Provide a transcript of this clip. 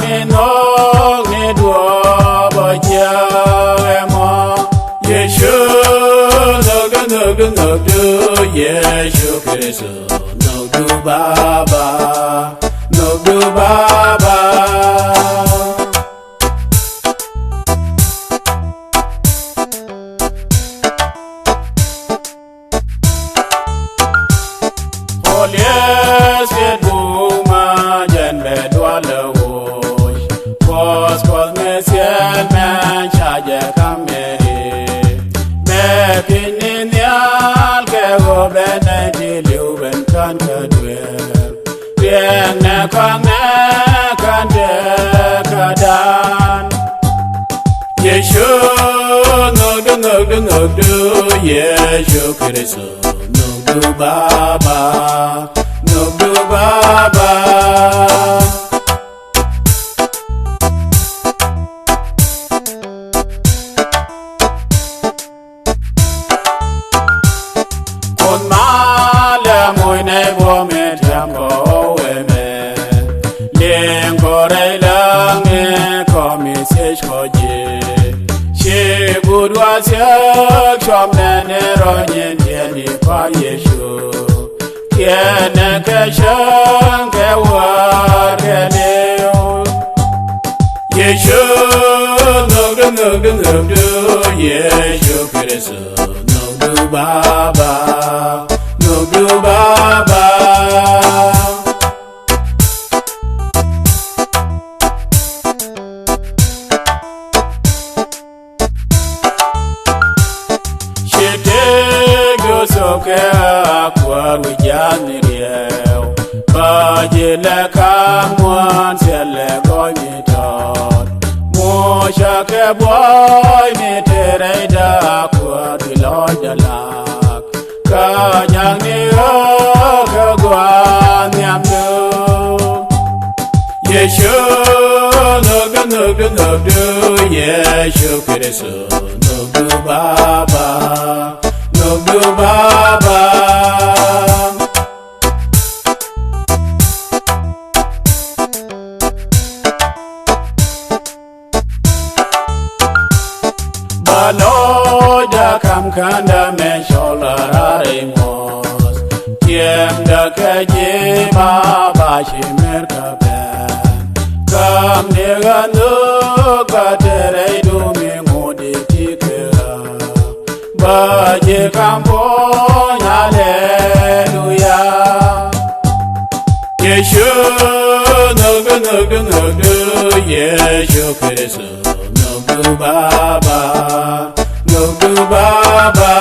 ni no ni duo bo chia emo Yeshu no do Yeshu Kristo no do baba no do baba Yes, it woman, and bed walla woy. Was Messiah, man, Shaja come making in the Alcavo, Benedi, Luben, conquered well. Liaknɛ, Käändan. Yeshu, no do, Yeshu Kristo. No do baba, no do baba. On mala muy nebo me tiambo eme, lengore lange komi sechkoje. She good was yak shom nene ronyen jeni kwa Yeshu. Käändan keshan kewar keneo. Yeshu no do Yeshu Kristo no do baba no do baba. Soke akwar wijani rieu Bajile kamwan sele gomi tot Musha ke boy mi tereida akwar wiloja lak Kajang ni o kagwan nyamdu Yeshu no do Yeshu Kristo no do baba no do baba. Baloja kam kanda me shola remos. Tiem da kaje baba shimer kapen. Kam neganu katere du mi ngodi tikera. Baje kampon hallelujah. Yeshu no do Yeshu Kristo no do baba no do baba.